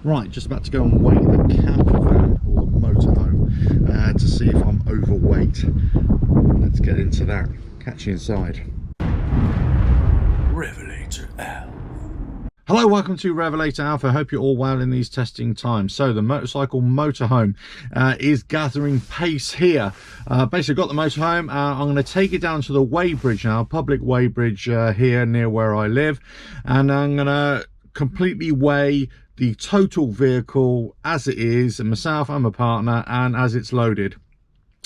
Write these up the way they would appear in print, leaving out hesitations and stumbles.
Right, just about to go and weigh the camper van or the motorhome to see if I'm overweight. Let's get into that. Catch you inside. RevelatorAlf. Hello, welcome to RevelatorAlf. I hope you're all well in these testing times. So the motorcycle motorhome is gathering pace here. Basically got the motorhome. I'm going to take it down to the weighbridge now, public weighbridge here near where I live, and I'm going to completely weigh the total vehicle as it is, and myself and my partner, and as it's loaded.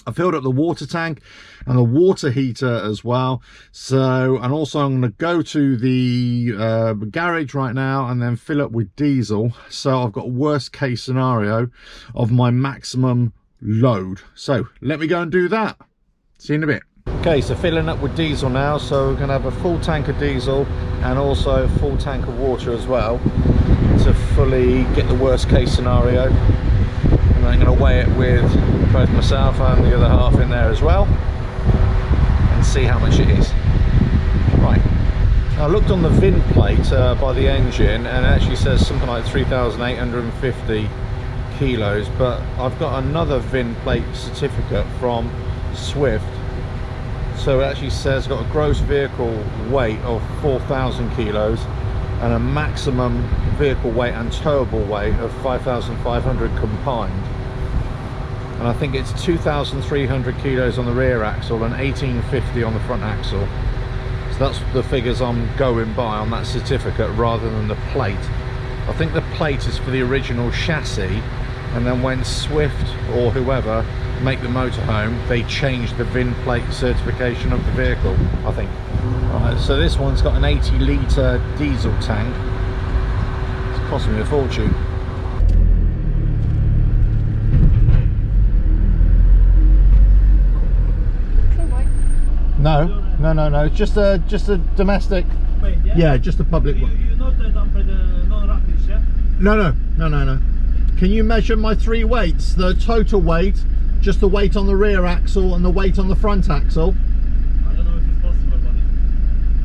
I filled up the water tank and the water heater as well. So, and also I'm going to go to the garage right now and then fill up with diesel. So I've got a worst case scenario of my maximum load. So let me go and do that. See you in a bit. Okay, so filling up with diesel now. So we're going to have a full tank of diesel and also a full tank of water as well to fully get the worst case scenario. And I'm going to weigh it with both myself and the other half in there as well and see how much it is. Right, I looked on the VIN plate by the engine and it actually says something like 3,850 kilos, but I've got another VIN plate certificate from Swift, so it actually says got a gross vehicle weight of 4,000 kilos and a maximum vehicle weight and towable weight of 5,500 combined. And I think it's 2,300 kilos on the rear axle and 1,850 on the front axle. So that's the figures I'm going by on that certificate rather than the plate. I think the plate is for the original chassis, and then when Swift or whoever make the motorhome, they change the VIN plate certification of the vehicle, I think. Right, so this one's got an 80 litre diesel tank. It's costing me a fortune. No, it's just a domestic. Wait, yeah, just a public one. You're not done for the non-rapid, yeah? No. Can you measure my three weights? The total weight, just the weight on the rear axle and the weight on the front axle. I don't know if it's possible, buddy.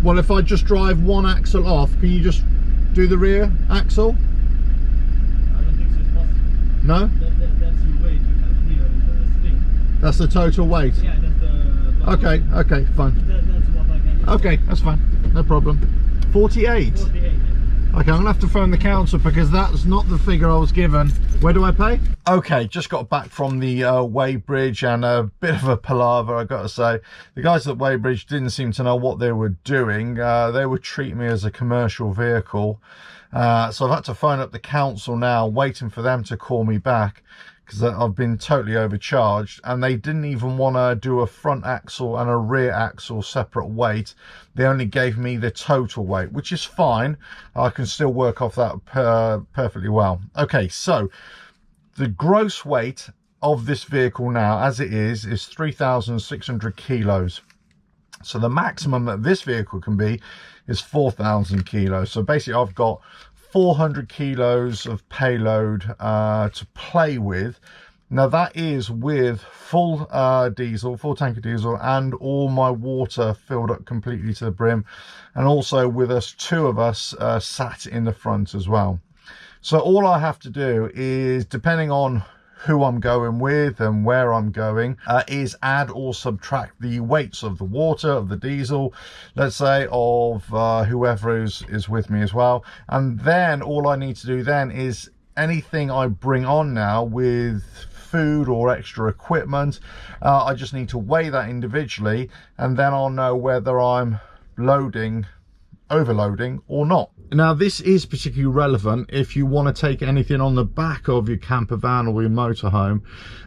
Well, if I just drive one axle off, can you just do the rear axle? I don't think so it's possible. No? That's your weight you have here in the string. That's the total weight? Yeah, that's the... Okay, fine. That's what I can do. Okay, that's fine. No problem. 48? 48, yeah. Okay, I'm gonna have to phone the council because that's not the figure I was given. Where do I pay? Okay, just got back from the weighbridge and a bit of a palaver, I gotta say. The guys at weighbridge didn't seem to know what they were doing. They were treating me as a commercial vehicle. So I've had to phone up the council now, waiting for them to call me back, because I've been totally overcharged, and they didn't even want to do a front axle and a rear axle separate weight. They only gave me the total weight, which is fine. I can still work off that perfectly well. Okay, so the gross weight of this vehicle now, as it is 3,600 kilos. So the maximum that this vehicle can be is 4,000 kilos. So basically I've got 400 kilos of payload to play with. Now that is with full diesel, full tank of diesel, and all my water filled up completely to the brim, and also with two of us sat in the front as well. So all I have to do is, depending on who I'm going with and where I'm going, is add or subtract the weights of the water, of the diesel, let's say, of whoever is with me as well. And then all I need to do then is anything I bring on now with food or extra equipment, I just need to weigh that individually, and then I'll know whether I'm overloading or not. Now this is particularly relevant if you want to take anything on the back of your camper van or your motorhome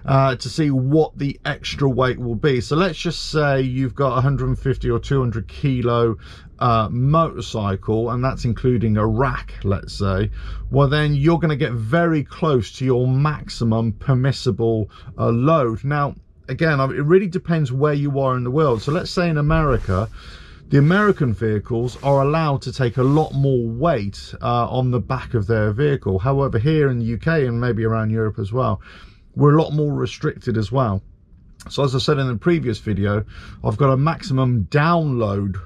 to see what the extra weight will be. So let's just say you've got 150 or 200 kilo motorcycle, and that's including a rack, let's say. Well, then you're going to get very close to your maximum permissible load. Now again, it really depends where you are in the world. So let's say in America, the American vehicles are allowed to take a lot more weight on the back of their vehicle. However, here in the UK and maybe around Europe as well, we're a lot more restricted as well. So as I said in the previous video, I've got a maximum download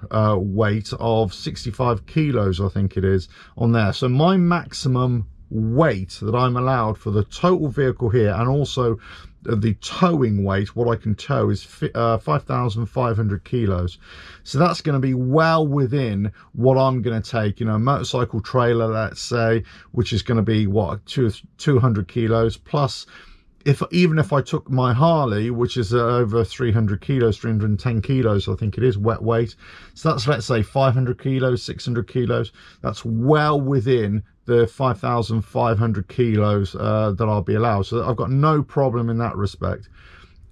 weight of 65 kilos, I think it is, on there. So my maximum weight that I'm allowed for the total vehicle here, and also the towing weight, what I can tow, is 5,500 kilos. So that's going to be well within what I'm going to take, you know, a motorcycle trailer, let's say, which is going to be what, 200 kilos, plus even if I took my Harley, which is over 300 kilos, 310 kilos, I think it is, wet weight. So that's, let's say, 500 kilos, 600 kilos. That's well within the 5,500 kilos that I'll be allowed. So I've got no problem in that respect.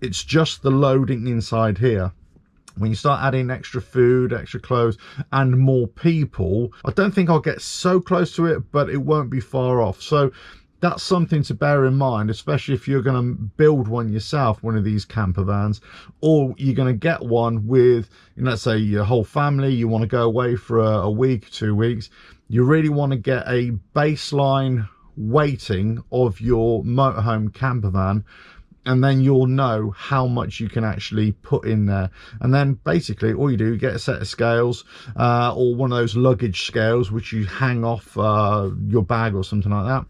It's just the loading inside here. When you start adding extra food, extra clothes, and more people, I don't think I'll get so close to it, but it won't be far off. So that's something to bear in mind, especially if you're going to build one yourself, one of these camper vans, or you're going to get one with, you know, let's say your whole family, you want to go away for a week, 2 weeks. You really want to get a baseline weighting of your motorhome camper van, and then you'll know how much you can actually put in there. And then basically all you do, you get a set of scales, or one of those luggage scales which you hang off your bag or something like that,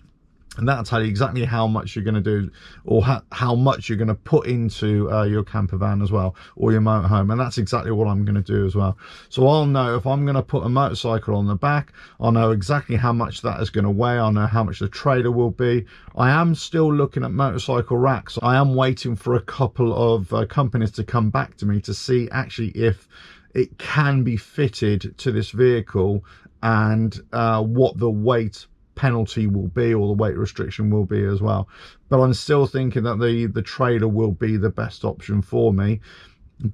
and that'll tell you exactly how much you're going to do, or how much you're going to put into your camper van as well, or your motorhome. And that's exactly what I'm going to do as well. So I'll know if I'm going to put a motorcycle on the back, I'll know exactly how much that is going to weigh, I'll know how much the trailer will be. I am still looking at motorcycle racks. I am waiting for a couple of companies to come back to me to see actually if it can be fitted to this vehicle, and what the weight penalty will be, or the weight restriction will be as well. But I'm still thinking that the trailer will be the best option for me.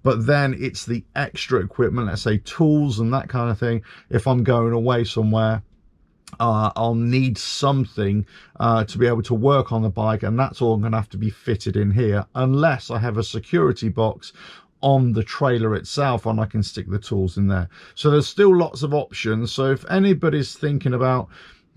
But then it's the extra equipment, let's say tools and that kind of thing. If I'm going away somewhere, I'll need something to be able to work on the bike, and that's all going to have to be fitted in here, unless I have a security box on the trailer itself and I can stick the tools in there. So there's still lots of options. So if anybody's thinking about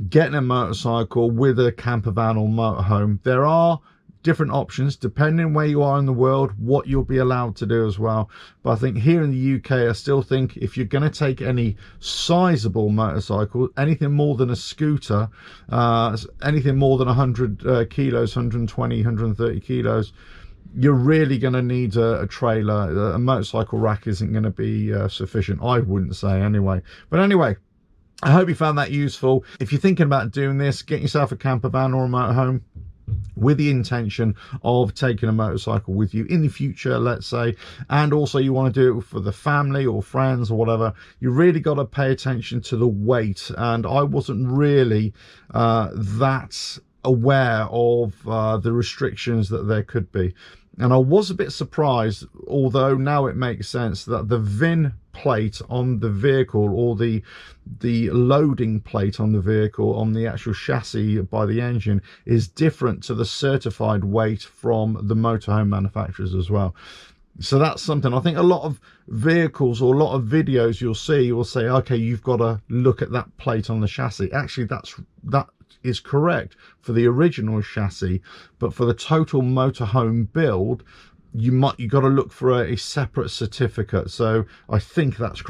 getting a motorcycle with a camper van or motorhome, there are different options depending where you are in the world, what you'll be allowed to do as well. But I think here in the UK, I still think if you're going to take any sizable motorcycle, anything more than a scooter, anything more than 100 kilos, 120, 130 kilos, you're really going to need a trailer. A motorcycle rack isn't going to be sufficient, I wouldn't say anyway. But anyway, I hope you found that useful. If you're thinking about doing this, get yourself a camper van or a motorhome with the intention of taking a motorcycle with you in the future, let's say, and also you want to do it for the family or friends or whatever, you really got to pay attention to the weight. And I wasn't really that aware of the restrictions that there could be. And I was a bit surprised, although now it makes sense, that the VIN plate on the vehicle, or the loading plate on the vehicle, on the actual chassis by the engine, is different to the certified weight from the motorhome manufacturers as well. So that's something. I think a lot of vehicles or a lot of videos you'll say, okay, you've got to look at that plate on the chassis. Actually, that is correct for the original chassis, but for the total motorhome build, you got to look for a separate certificate. So I think that's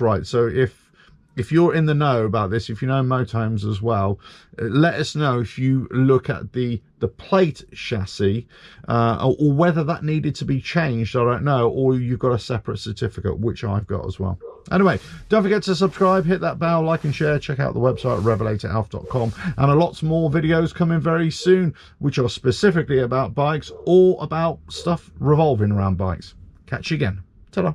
right. So if you're in the know about this, if you know motorhomes as well, let us know if you look at the plate chassis, or whether that needed to be changed, I don't know, or you've got a separate certificate, which I've got as well. Anyway, don't forget to subscribe, hit that bell, like and share, check out the website at RevelatorAlf.com, and lots more videos coming very soon, which are specifically about bikes or about stuff revolving around bikes. Catch you again. Ta-da.